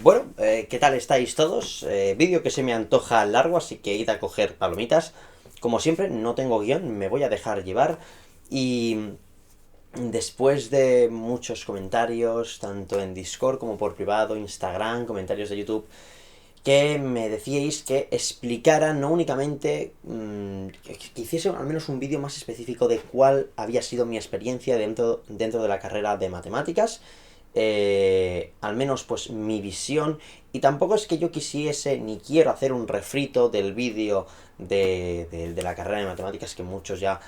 Bueno, ¿qué tal estáis todos? Vídeo que se me antoja largo, así que id a coger palomitas. Como siempre, no tengo guión, me voy a dejar llevar. Y después de muchos comentarios, tanto en Discord como por privado, Instagram, comentarios de YouTube, que me decíais que explicara no únicamente, que hiciese al menos un vídeo más específico de cuál había sido mi experiencia dentro de la carrera de matemáticas, al menos pues mi visión, y tampoco es que yo quisiese ni quiero hacer un refrito del vídeo de la carrera de matemáticas que muchos ya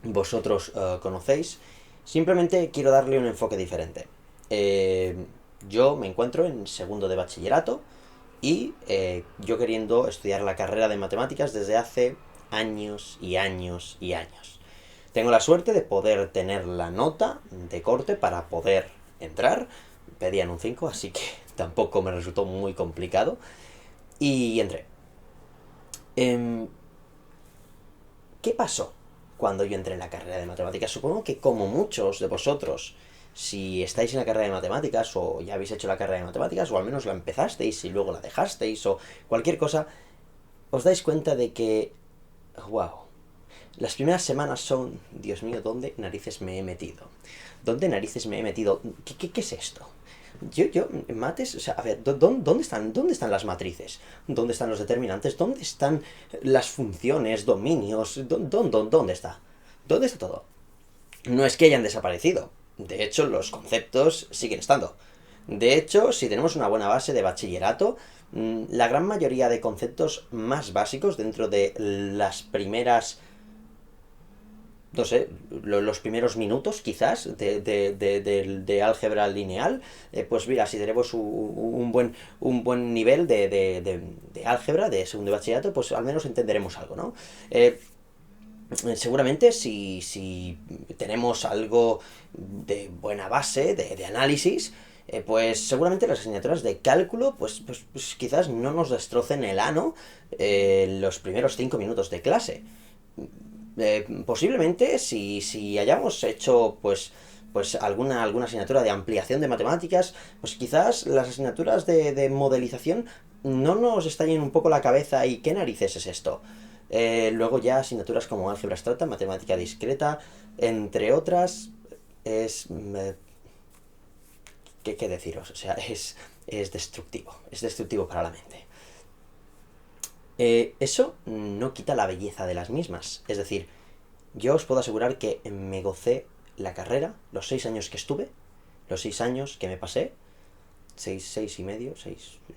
vosotros conocéis. Simplemente quiero darle un enfoque diferente. Eh, yo me encuentro en segundo de bachillerato y yo queriendo estudiar la carrera de matemáticas desde hace años y años y años. Tengo la suerte de poder tener la nota de corte para poder entrar. Pedían un 5, así que tampoco me resultó muy complicado. Y entré. Em, ¿Qué pasó cuando yo entré en la carrera de matemáticas? Supongo que como muchos de vosotros, si estáis en la carrera de matemáticas o ya habéis hecho la carrera de matemáticas o al menos la empezasteis y luego la dejasteis o cualquier cosa, os dais cuenta de que, wow, las primeras semanas son, Dios mío, ¿dónde narices me he metido? ¿Dónde narices me he metido? ¿Qué es esto? Mates, o sea, a ver, ¿dónde están las matrices? ¿Dónde están los determinantes? ¿Dónde están las funciones, dominios? ¿Dónde está? ¿Dónde está todo? No es que hayan desaparecido. De hecho, los conceptos siguen estando. De hecho, si tenemos una buena base de bachillerato, la gran mayoría de conceptos más básicos dentro de las primeras, no sé, los primeros minutos quizás de álgebra lineal, pues mira, si tenemos un buen nivel de álgebra de segundo de bachillerato, pues al menos entenderemos algo, ¿no? Seguramente si tenemos algo de buena base, de análisis, pues seguramente las asignaturas de cálculo, pues quizás no nos destrocen el ano los primeros 5 minutos de clase. Posiblemente si hayamos hecho pues alguna asignatura de ampliación de matemáticas, pues quizás las asignaturas de modelización no nos estallen un poco la cabeza y ¿qué narices es esto? Luego ya asignaturas como álgebra abstracta, matemática discreta, entre otras, es... ¿qué deciros? O sea, es destructivo para la mente. Eso no quita la belleza de las mismas. Es decir, yo os puedo asegurar que me gocé la carrera, los 6 años que estuve, los 6 años que me pasé, seis y medio,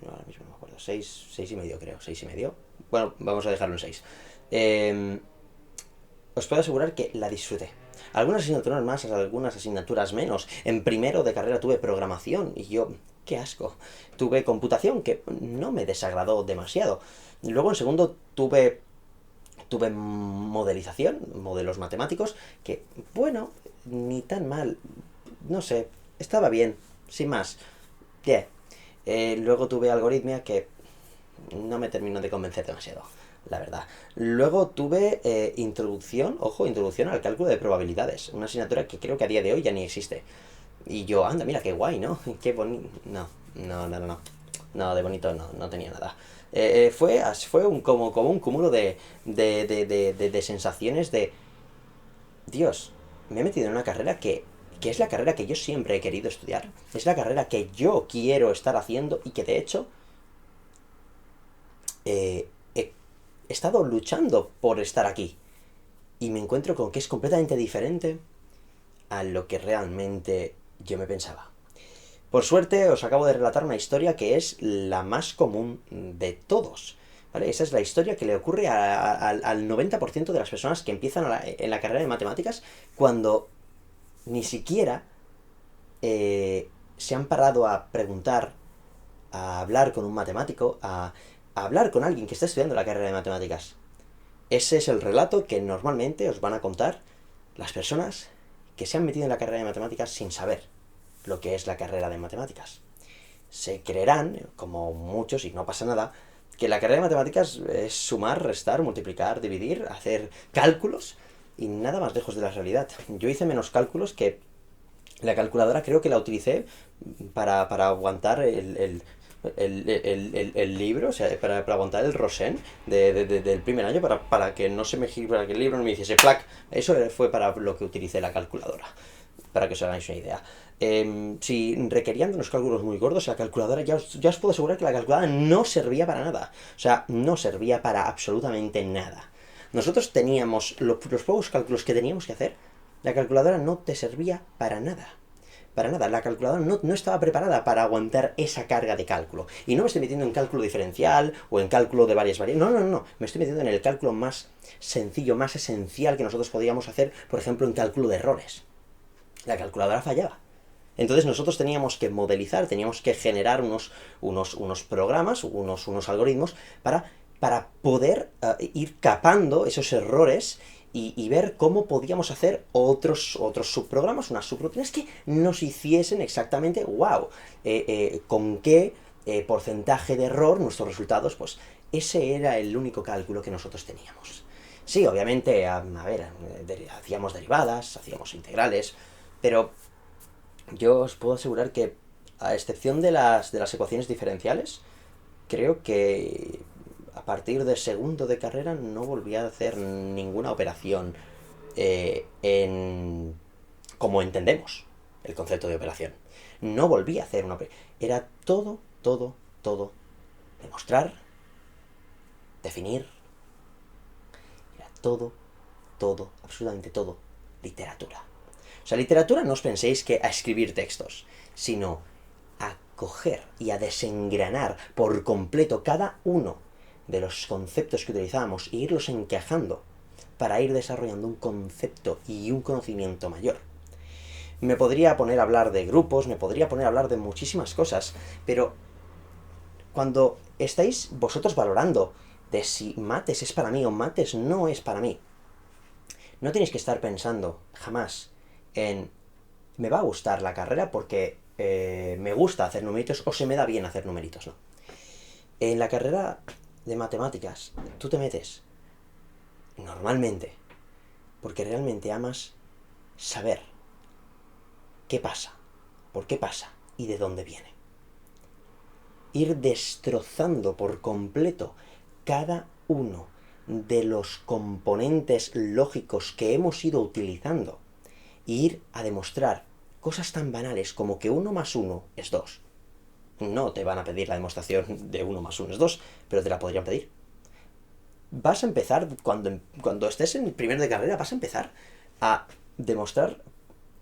ahora mismo no me acuerdo, seis y medio creo, 6 y medio. Bueno, vamos a dejarlo en 6. Eh, Os puedo asegurar que la disfruté. Algunas asignaturas más, algunas asignaturas menos. En primero de carrera tuve programación y yo, qué asco. Tuve computación que no me desagradó demasiado. Luego en segundo tuve modelización, modelos matemáticos, que, bueno, ni tan mal, no sé, estaba bien, sin más. Yeah. Luego tuve algoritmia que no me terminó de convencer demasiado, la verdad. Luego tuve introducción al cálculo de probabilidades, una asignatura que creo que a día de hoy ya ni existe. Y yo, anda, mira, qué guay, ¿no? Qué bonito. No. No, de bonito no tenía nada. Fue como un cúmulo de sensaciones de... Dios, me he metido en una carrera que es la carrera que yo siempre he querido estudiar. Es la carrera que yo quiero estar haciendo y que de hecho he estado luchando por estar aquí. Y me encuentro con que es completamente diferente a lo que realmente yo me pensaba. Por suerte os acabo de relatar una historia que es la más común de todos. ¿Vale? Esa es la historia que le ocurre al 90% de las personas que empiezan en la carrera de matemáticas cuando ni siquiera se han parado a preguntar, a hablar con un matemático, a hablar con alguien que está estudiando la carrera de matemáticas. Ese es el relato que normalmente os van a contar las personas que se han metido en la carrera de matemáticas sin saber lo que es la carrera de matemáticas. Se creerán, como muchos, y no pasa nada, que la carrera de matemáticas es sumar, restar, multiplicar, dividir, hacer cálculos y nada más lejos de la realidad. Yo hice menos cálculos que La calculadora creo que la utilicé para aguantar el libro, o sea, para aguantar el Rosen del primer año, para que no se me gire, para que el libro no me hiciese plac. Eso fue para lo que utilicé la calculadora, para que os hagáis una idea. Si requerían de unos cálculos muy gordos, la calculadora, ya os puedo asegurar que la calculadora no servía para nada. O sea, no servía para absolutamente nada. Nosotros teníamos los pocos cálculos que teníamos que hacer, la calculadora no te servía para nada. Para nada, la calculadora no estaba preparada para aguantar esa carga de cálculo. Y no me estoy metiendo en cálculo diferencial o en cálculo de varias variables. No. Me estoy metiendo en el cálculo más sencillo, más esencial que nosotros podíamos hacer, por ejemplo, en cálculo de errores. La calculadora fallaba. Entonces nosotros teníamos que modelizar, teníamos que generar unos programas, unos algoritmos para poder ir capando esos errores y ver cómo podíamos hacer otros subprogramas, unas subrutinas que nos hiciesen exactamente, wow, con qué porcentaje de error nuestros resultados, pues ese era el único cálculo que nosotros teníamos. Sí, obviamente, hacíamos derivadas, hacíamos integrales, pero yo os puedo asegurar que, a excepción de las ecuaciones diferenciales, creo que a partir de segundo de carrera no volví a hacer ninguna operación como entendemos el concepto de operación. No volví a hacer una operación. Era todo, demostrar, definir. Era todo, absolutamente todo, literatura. O sea, literatura no os penséis que a escribir textos, sino a coger y a desengranar por completo cada uno de los conceptos que utilizábamos e irlos encajando para ir desarrollando un concepto y un conocimiento mayor. Me podría poner a hablar de grupos, me podría poner a hablar de muchísimas cosas, pero cuando estáis vosotros valorando de si mates es para mí o mates no es para mí, no tenéis que estar pensando jamás en me va a gustar la carrera porque me gusta hacer numeritos o se me da bien hacer numeritos, no. En la carrera de matemáticas, tú te metes normalmente porque realmente amas saber qué pasa, por qué pasa y de dónde viene. Ir destrozando por completo cada uno de los componentes lógicos que hemos ido utilizando e ir a demostrar cosas tan banales como que 1 más 1 es 2. No te van a pedir la demostración de 1 más 1 es 2, pero te la podrían pedir. Vas a empezar, cuando estés en el primero de carrera, vas a empezar a demostrar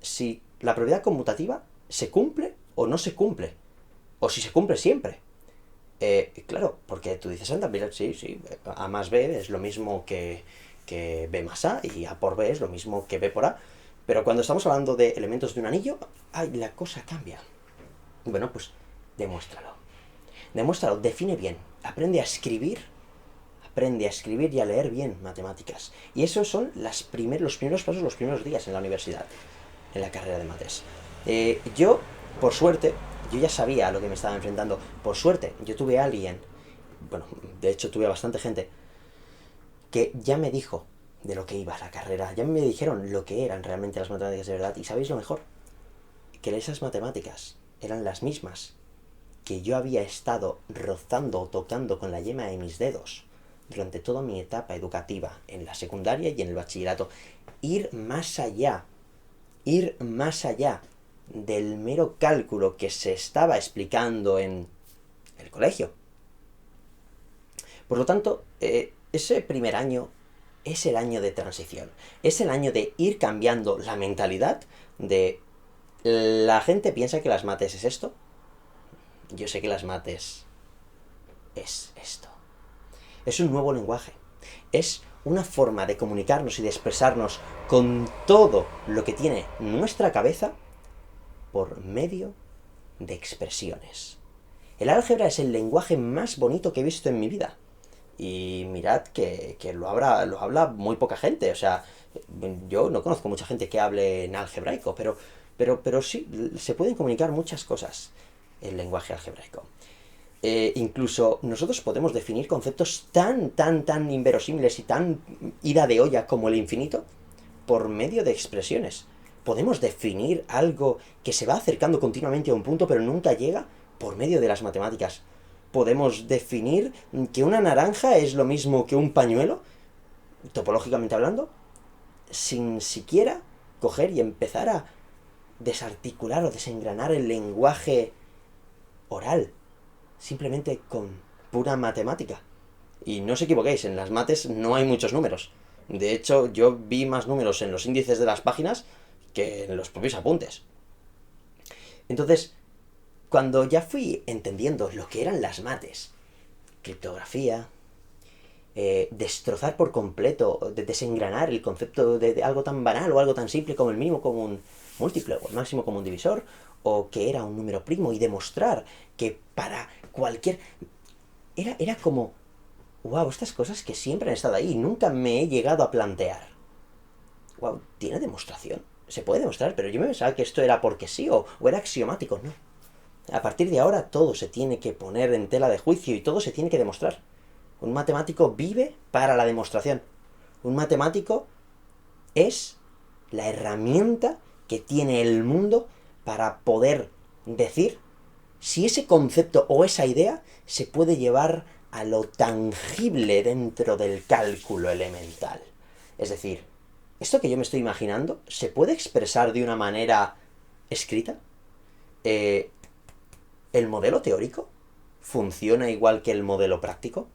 si la probabilidad conmutativa se cumple o no se cumple. O si se cumple siempre. Claro, porque tú dices, anda, mira, sí, A más B es lo mismo que B más A, y A por B es lo mismo que B por A. Pero cuando estamos hablando de elementos de un anillo, la cosa cambia. Bueno, pues demuéstralo. Demuéstralo, define bien. Aprende a escribir y a leer bien matemáticas. Y esos son los primeros pasos, los primeros días en la universidad, en la carrera de mates. Yo, por suerte, yo ya sabía a lo que me estaba enfrentando. Por suerte, yo tuve a alguien, bueno, de hecho tuve a bastante gente, que ya me dijo de lo que iba la carrera, ya me dijeron lo que eran realmente las matemáticas de verdad. Y ¿sabéis lo mejor? Que esas matemáticas eran las mismas que yo había estado rozando o tocando con la yema de mis dedos durante toda mi etapa educativa, en la secundaria y en el bachillerato. Ir más allá del mero cálculo que se estaba explicando en el colegio. Por lo tanto, ese primer año es el año de transición. Es el año de ir cambiando la mentalidad de... La gente piensa que las mates es esto. Yo sé que las mates es esto. Es un nuevo lenguaje. Es una forma de comunicarnos y de expresarnos con todo lo que tiene nuestra cabeza por medio de expresiones. El álgebra es el lenguaje más bonito que he visto en mi vida. Y mirad que lo habla muy poca gente. O sea, yo no conozco mucha gente que hable en algebraico, pero sí, se pueden comunicar muchas cosas en lenguaje algebraico. Incluso nosotros podemos definir conceptos tan inverosímiles y tan ida de olla como el infinito por medio de expresiones. podemos definir algo que se va acercando continuamente a un punto pero nunca llega por medio de las matemáticas. Podemos definir que una naranja es lo mismo que un pañuelo, topológicamente hablando, sin siquiera coger y empezar a desarticular o desengranar el lenguaje oral, simplemente con pura matemática. Y no os equivoquéis, en las mates no hay muchos números. De hecho, yo vi más números en los índices de las páginas que en los propios apuntes. Entonces, cuando ya fui entendiendo lo que eran las mates, criptografía, destrozar por completo, desengranar el concepto de algo tan banal o algo tan simple como el mínimo común múltiplo o el máximo común divisor, o que era un número primo, y demostrar que para cualquier... Era como... wow, estas cosas que siempre han estado ahí y nunca me he llegado a plantear. Wow, ¿tiene demostración? Se puede demostrar, pero yo me pensaba que esto era porque sí o era axiomático. No. A partir de ahora todo se tiene que poner en tela de juicio y todo se tiene que demostrar. Un matemático vive para la demostración. Un matemático es la herramienta que tiene el mundo para poder decir si ese concepto o esa idea se puede llevar a lo tangible dentro del cálculo elemental. Es decir, esto que yo me estoy imaginando, ¿se puede expresar de una manera escrita? ¿El modelo teórico funciona igual que el modelo práctico?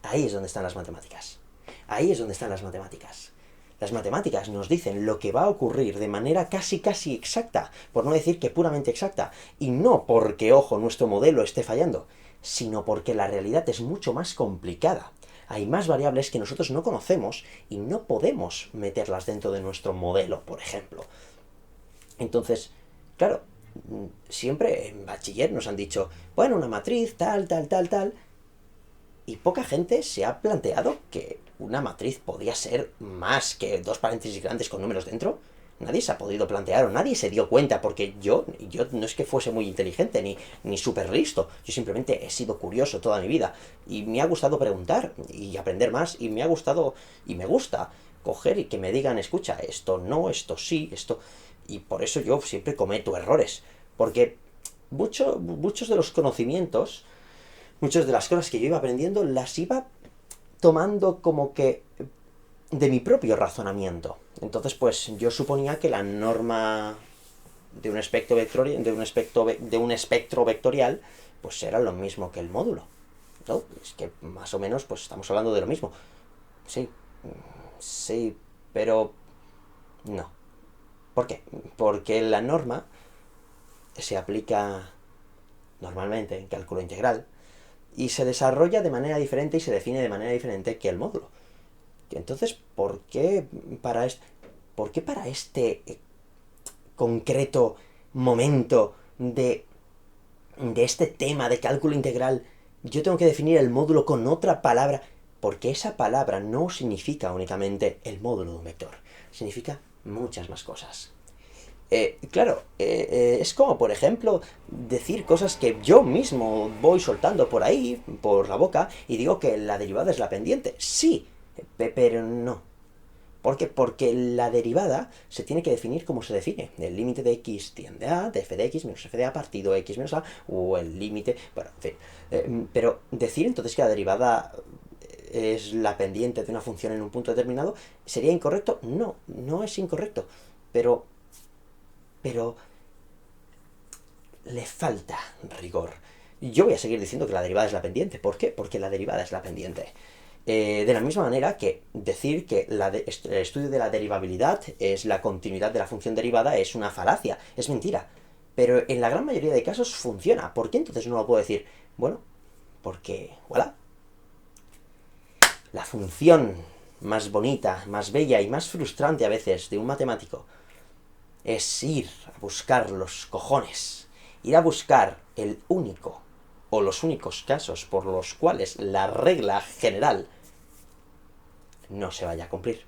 Ahí es donde están las matemáticas. Ahí es donde están las matemáticas. Las matemáticas nos dicen lo que va a ocurrir de manera casi exacta, por no decir que puramente exacta, y no porque, ojo, nuestro modelo esté fallando, sino porque la realidad es mucho más complicada. Hay más variables que nosotros no conocemos y no podemos meterlas dentro de nuestro modelo, por ejemplo. Entonces, claro, siempre en bachiller nos han dicho, bueno, una matriz, tal, y poca gente se ha planteado que una matriz podía ser más que dos paréntesis grandes con números dentro. Nadie se ha podido plantear o nadie se dio cuenta, porque yo no es que fuese muy inteligente ni súper listo. Yo simplemente he sido curioso toda mi vida y me ha gustado preguntar y aprender más, y me ha gustado y me gusta coger y que me digan, escucha, esto no, esto sí, esto... Y por eso yo siempre cometo errores, porque muchos de los conocimientos, muchas de las cosas que yo iba aprendiendo las iba tomando como que de mi propio razonamiento. Entonces, pues yo suponía que la norma de un espectro vectorial, de un espectro vectorial, pues era lo mismo que el módulo, ¿no? Es que más o menos, pues estamos hablando de lo mismo. Sí, sí, pero no. ¿Por qué? Porque la norma se aplica normalmente en cálculo integral y se desarrolla de manera diferente y se define de manera diferente que el módulo. Entonces, ¿por qué para este concreto momento de este tema de cálculo integral yo tengo que definir el módulo con otra palabra? Porque esa palabra no significa únicamente el módulo de un vector, significa muchas más cosas. Claro, es como, por ejemplo, decir cosas que yo mismo voy soltando por ahí, por la boca, y digo que la derivada es la pendiente. Sí, pero no. ¿Por qué? Porque la derivada se tiene que definir como se define. El límite de x tiende a, de f de x menos f de a partido x menos a, o el límite... Bueno, en fin. Pero decir entonces que la derivada es la pendiente de una función en un punto determinado, ¿sería incorrecto? No, no es incorrecto. Pero le falta rigor. Yo voy a seguir diciendo que la derivada es la pendiente. ¿Por qué? Porque la derivada es la pendiente. De la misma manera que decir que el estudio de la derivabilidad es la continuidad de la función derivada es una falacia, es mentira. Pero en la gran mayoría de casos funciona. ¿Por qué entonces no lo puedo decir? Bueno, porque, voilà, la función más bonita, más bella y más frustrante a veces de un matemático es ir a buscar los cojones, ir a buscar el único o los únicos casos por los cuales la regla general no se vaya a cumplir.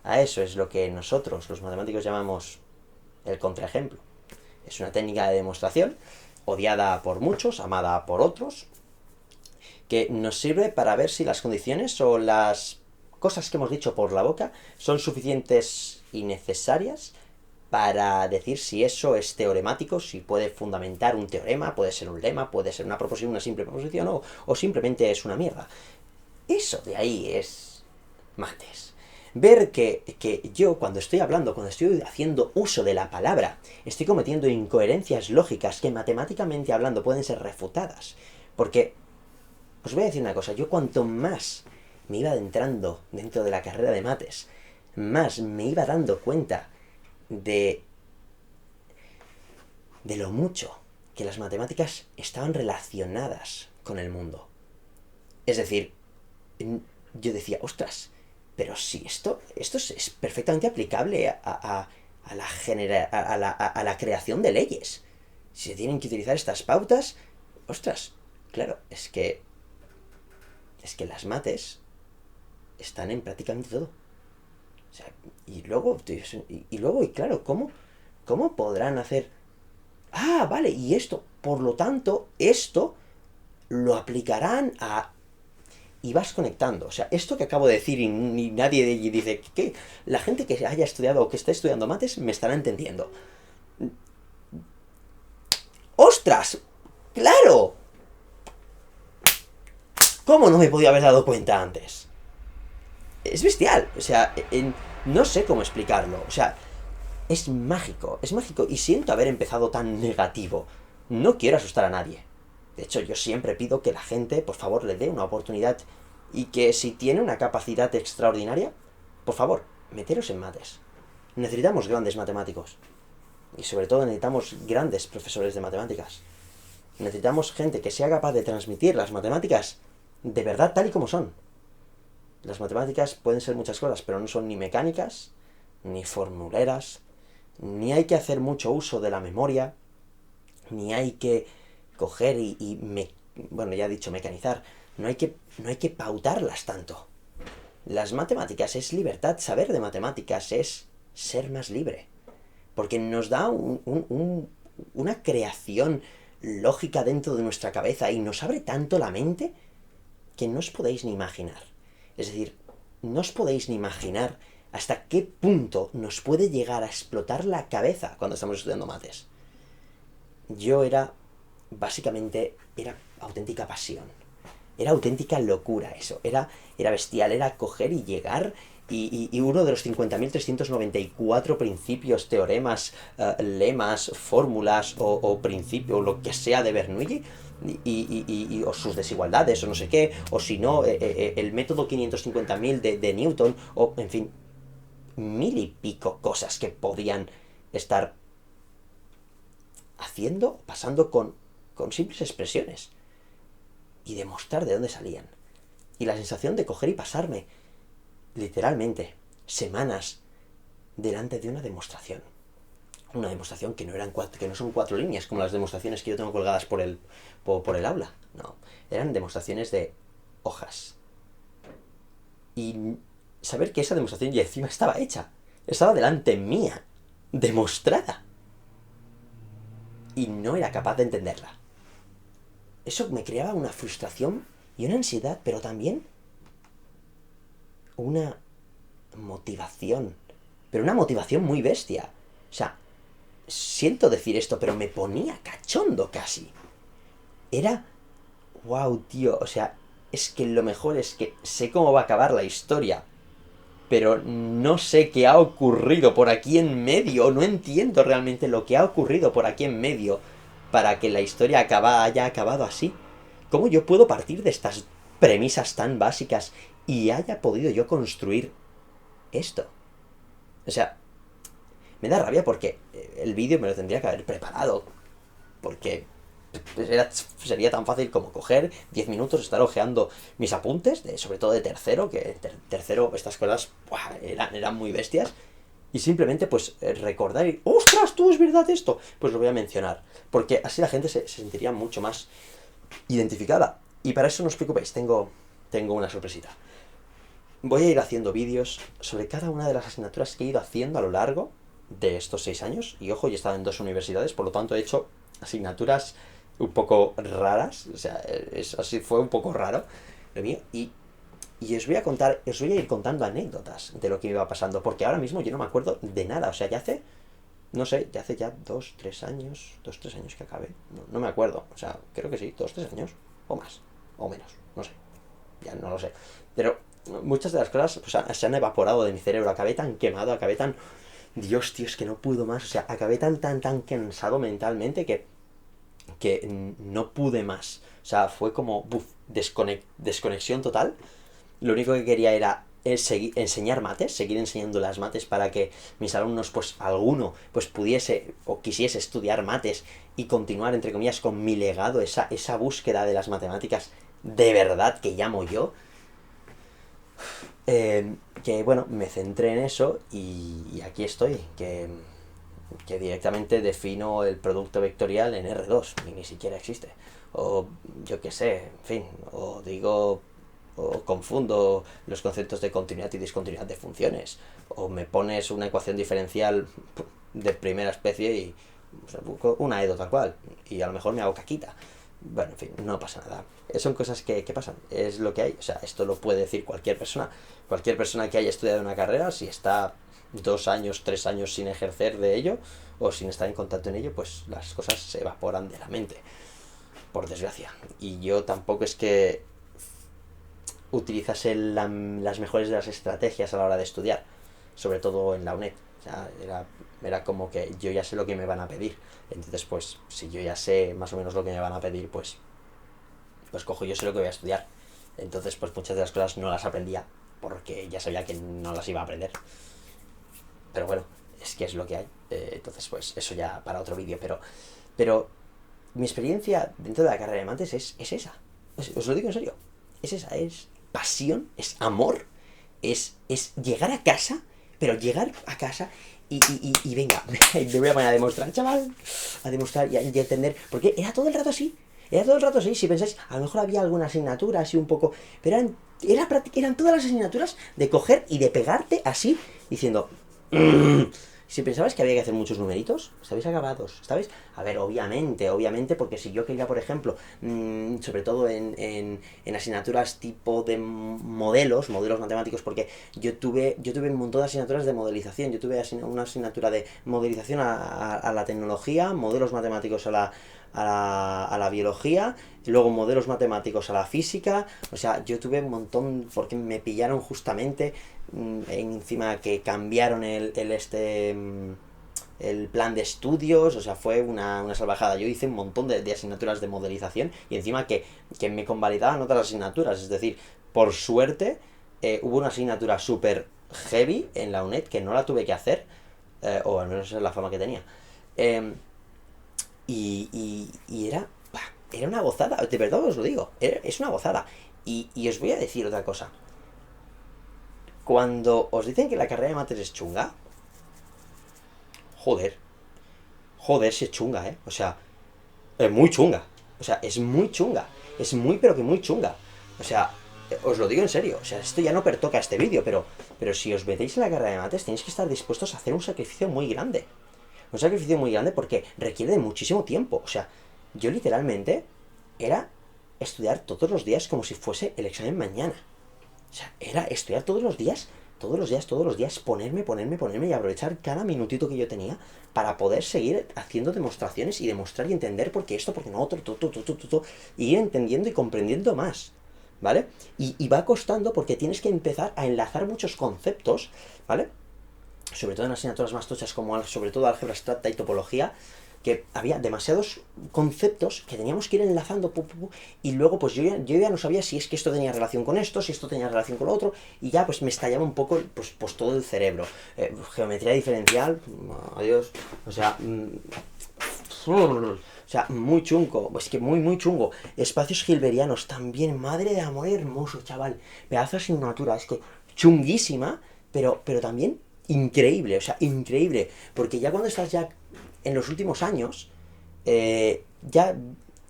A eso es lo que nosotros, los matemáticos, llamamos el contraejemplo. Es una técnica de demostración odiada por muchos, amada por otros, que nos sirve para ver si las condiciones o las cosas que hemos dicho por la boca son suficientes y necesarias para decir si eso es teoremático, si puede fundamentar un teorema, puede ser un lema, puede ser una proposición, una simple proposición, o simplemente es una mierda. Eso de ahí es mates. Ver que yo, cuando estoy hablando, cuando estoy haciendo uso de la palabra, estoy cometiendo incoherencias lógicas que matemáticamente hablando pueden ser refutadas. Porque, os voy a decir una cosa, yo cuanto más me iba adentrando dentro de la carrera de mates, más me iba dando cuenta de lo mucho que las matemáticas estaban relacionadas con el mundo. Es decir, yo decía, ostras, pero si esto es perfectamente aplicable a la creación de leyes. Si se tienen que utilizar estas pautas, ostras, claro, es que las mates están en prácticamente todo. O sea, y luego, claro, ¿cómo podrán hacer? Ah, vale, y esto, por lo tanto, esto lo aplicarán a... Y vas conectando. O sea, esto que acabo de decir y nadie dice que la gente que haya estudiado o que esté estudiando mates me estará entendiendo. ¡Ostras! ¡Claro! ¿Cómo no me podía haber dado cuenta antes? Es bestial. O sea, no sé cómo explicarlo. O sea, es mágico. Es mágico. Y siento haber empezado tan negativo. No quiero asustar a nadie. De hecho, yo siempre pido que la gente, por favor, le dé una oportunidad y que si tiene una capacidad extraordinaria, por favor, meteros en mates. Necesitamos grandes matemáticos. Y sobre todo necesitamos grandes profesores de matemáticas. Necesitamos gente que sea capaz de transmitir las matemáticas de verdad tal y como son. Las matemáticas pueden ser muchas cosas, pero no son ni mecánicas, ni formuleras, ni hay que hacer mucho uso de la memoria, ni hay que coger bueno, ya he dicho mecanizar, no hay que pautarlas tanto. Las matemáticas es libertad, saber de matemáticas es ser más libre, porque nos da una creación lógica dentro de nuestra cabeza y nos abre tanto la mente que no os podéis ni imaginar. Es decir, no os podéis ni imaginar hasta qué punto nos puede llegar a explotar la cabeza cuando estamos estudiando mates. Yo básicamente, era auténtica pasión. Era auténtica locura eso. Era bestial, era coger y llegar y uno de los 50.394 principios, teoremas, lemas, fórmulas o principios, lo que sea de Bernoulli, o sus desigualdades, o no sé qué, o si no, el método 550.000 de Newton, o en fin, mil y pico cosas que podían estar pasando con simples expresiones y demostrar de dónde salían. Y la sensación de coger y pasarme, literalmente, semanas delante de una demostración. Una demostración que no son 4 líneas, como las demostraciones que yo tengo colgadas por el aula. No, eran demostraciones de hojas. Y saber que esa demostración ya encima estaba hecha. Estaba delante mía, demostrada. Y no era capaz de entenderla. Eso me creaba una frustración y una ansiedad, pero también una motivación. Pero una motivación muy bestia. O sea, siento decir esto, pero me ponía cachondo casi. Era... wow, tío, o sea, es que lo mejor es que sé cómo va a acabar la historia, pero no sé qué ha ocurrido por aquí en medio, no entiendo realmente lo que ha ocurrido por aquí en medio para que la historia haya acabado así. ¿Cómo yo puedo partir de estas premisas tan básicas y haya podido yo construir esto? O sea, me da rabia porque el vídeo me lo tendría que haber preparado, porque sería tan fácil como coger 10 minutos, estar hojeando mis apuntes, sobre todo de tercero, que tercero estas cosas eran muy bestias, y simplemente pues recordar y ¡ostras, tú es verdad esto! Pues lo voy a mencionar, porque así la gente se sentiría mucho más identificada. Y para eso no os preocupéis, tengo una sorpresita. Voy a ir haciendo vídeos sobre cada una de las asignaturas que he ido haciendo a lo largo de estos 6 años, y ojo, yo he estado en 2 universidades, por lo tanto he hecho asignaturas un poco raras, o sea, así fue un poco raro lo mío, y os voy a ir contando anécdotas de lo que me iba pasando, porque ahora mismo yo no me acuerdo de nada, o sea, ya hace no sé, ya hace ya 2, 3 años que acabé. No me acuerdo, o sea, creo que sí, 2, 3 años, o más, o menos, no sé, ya no lo sé. Pero muchas de las cosas pues, se han evaporado de mi cerebro, acabé tan quemado, acabé tan... Dios, tío, es que no puedo más, o sea, acabé tan cansado mentalmente que no pude más. O sea, fue como, desconexión total. Lo único que quería era enseñar mates, seguir enseñando las mates para que mis alumnos, pues alguno, pues pudiese o quisiese estudiar mates y continuar, entre comillas, con mi legado, esa búsqueda de las matemáticas de verdad que llamo yo. Que bueno, me centré en eso y aquí estoy, que directamente defino el producto vectorial en R2, y ni siquiera existe. O yo qué sé, en fin, o digo, o confundo los conceptos de continuidad y discontinuidad de funciones, o me pones una ecuación diferencial de primera especie y o sea, una edo tal cual, y a lo mejor me hago caquita. Bueno, en fin, no pasa nada. Son cosas que pasan, es lo que hay. O sea, esto lo puede decir cualquier persona que haya estudiado una carrera, si está 2 años, 3 años sin ejercer de ello, o sin estar en contacto en ello, pues las cosas se evaporan de la mente, por desgracia. Y yo tampoco es que utilizase las mejores de las estrategias a la hora de estudiar, sobre todo en la UNED. O sea, era como que yo ya sé lo que me van a pedir. Entonces, pues, si yo ya sé más o menos lo que me van a pedir, pues cojo, yo sé lo que voy a estudiar. Entonces, pues muchas de las cosas no las aprendía porque ya sabía que no las iba a aprender. Pero bueno, es que es lo que hay. Entonces, pues eso ya para otro vídeo. Pero mi experiencia dentro de la carrera de mates es esa. Os lo digo en serio. Es esa, es pasión, es amor, es llegar a casa, pero llegar a casa y venga, me voy a poner a demostrar, chaval, a demostrar y entender, porque era todo el rato así. Era todo el rato así, si pensáis, a lo mejor había alguna asignatura así un poco, pero eran todas las asignaturas de coger y de pegarte así, diciendo... Si pensabas que había que hacer muchos numeritos, estabais acabados, ¿sabes? A ver, obviamente, porque si yo quería, por ejemplo, sobre todo en asignaturas tipo de modelos matemáticos, porque yo tuve un montón de asignaturas de modelización, yo tuve una asignatura de modelización a la tecnología, modelos matemáticos a la biología, y luego modelos matemáticos a la física, o sea, yo tuve un montón, porque me pillaron justamente encima que cambiaron el plan de estudios, o sea, fue una salvajada. Yo hice un montón de asignaturas de modelización y encima que me convalidaban otras asignaturas, es decir, por suerte hubo una asignatura súper heavy en la UNED que no la tuve que hacer, o al menos esa es la fama que tenía. Y era una gozada, de verdad os lo digo, es una gozada. Y os voy a decir otra cosa. Cuando os dicen que la carrera de mates es chunga, joder, si es chunga, o sea, es muy chunga, o sea, es muy chunga, es muy pero que muy chunga, o sea, os lo digo en serio, o sea, esto ya no pertoca este vídeo, pero si os metéis en la carrera de mates tenéis que estar dispuestos a hacer un sacrificio muy grande, porque requiere de muchísimo tiempo, o sea, yo literalmente era estudiar todos los días como si fuese el examen mañana. O sea, era estudiar todos los días, ponerme y aprovechar cada minutito que yo tenía para poder seguir haciendo demostraciones y demostrar y entender por qué esto, porque no otro, y ir entendiendo y comprendiendo más, ¿vale? Y va costando porque tienes que empezar a enlazar muchos conceptos, ¿vale? Sobre todo en asignaturas más tochas como sobre todo álgebra abstracta y topología, que había demasiados conceptos que teníamos que ir enlazando, y luego pues yo ya no sabía si es que esto tenía relación con esto, si esto tenía relación con lo otro, y ya pues me estallaba un poco pues todo el cerebro. Geometría diferencial, adiós, o sea, muy chungo, es que muy chungo. Espacios hilberianos, también, madre de amor hermoso, chaval, pedazo de asignatura, es que chunguísima, pero también increíble, o sea, increíble, porque ya cuando estás ya en los últimos años, ya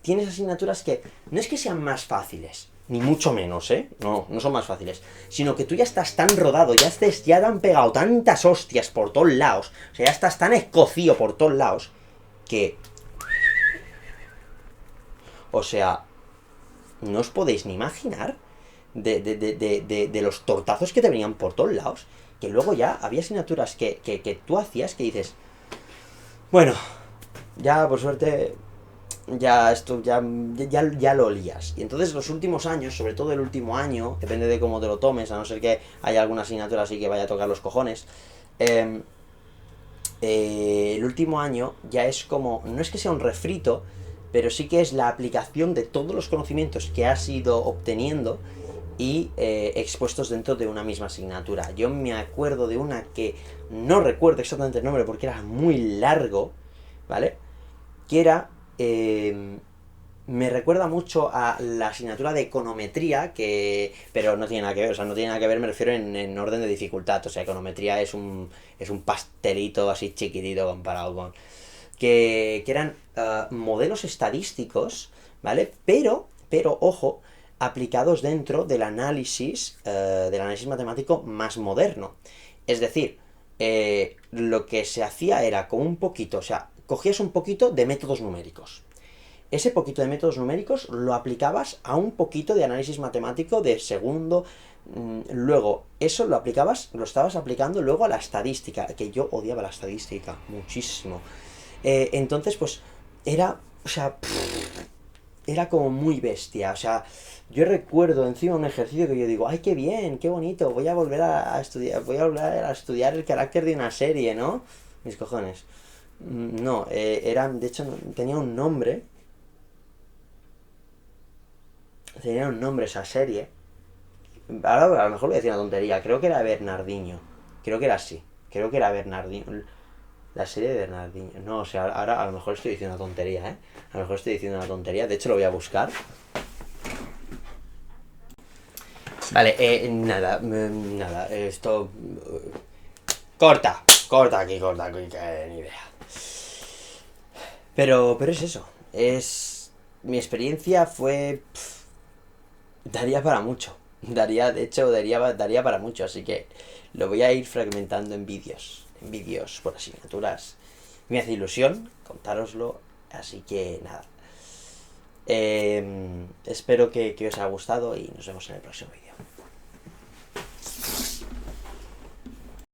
tienes asignaturas que no es que sean más fáciles, ni mucho menos, no son más fáciles, sino que tú ya estás tan rodado, ya te han pegado tantas hostias por todos lados, o sea, ya estás tan escocido por todos lados, que, o sea, no os podéis ni imaginar de los tortazos que te venían por todos lados, que luego ya había asignaturas que tú hacías que dices, Bueno, ya por suerte ya esto ya lo olías. Y entonces los últimos años, sobre todo el último año, depende de cómo te lo tomes, a no ser que haya alguna asignatura así que vaya a tocar los cojones, eh, el último año ya es como, no es que sea un refrito, pero sí que es la aplicación de todos los conocimientos que has ido obteniendo y expuestos dentro de una misma asignatura. Yo me acuerdo de una que no recuerdo exactamente el nombre porque era muy largo, ¿vale? Que era... me recuerda mucho a la asignatura de econometría, pero no tiene nada que ver, o sea, no tiene nada que ver, me refiero en orden de dificultad, o sea, econometría es un pastelito así chiquitito comparado con... Que eran modelos estadísticos, ¿vale? Pero, ojo, aplicados dentro del análisis matemático más moderno. Es decir, lo que se hacía era con un poquito, o sea, cogías un poquito de métodos numéricos. Ese poquito de métodos numéricos lo aplicabas a un poquito de análisis matemático de segundo. Luego, eso lo aplicabas, lo estabas aplicando luego a la estadística, que yo odiaba la estadística muchísimo. Entonces, pues, era, o sea, era como muy bestia, o sea, yo recuerdo encima un ejercicio que yo digo, ay, qué bien, qué bonito, voy a volver a estudiar, voy a volver a estudiar el carácter de una serie, ¿no? Mis cojones. No, era, de hecho, tenía un nombre, esa serie. Ahora a lo mejor voy a decir una tontería, creo que era Bernardinho, creo que era así, creo que era Bernardinho. La serie de Bernardinho. No, o sea, ahora a lo mejor estoy diciendo una tontería, ¿eh? A lo mejor estoy diciendo una tontería. De hecho, lo voy a buscar. Vale, nada, esto... corta aquí, que ni idea. Pero es eso. Mi experiencia fue... daría para mucho. De hecho, daría para mucho. Así que lo voy a ir fragmentando en vídeos. En vídeos por asignaturas. Me hace ilusión contároslo. Así que nada. Espero que os haya gustado y nos vemos en el próximo vídeo.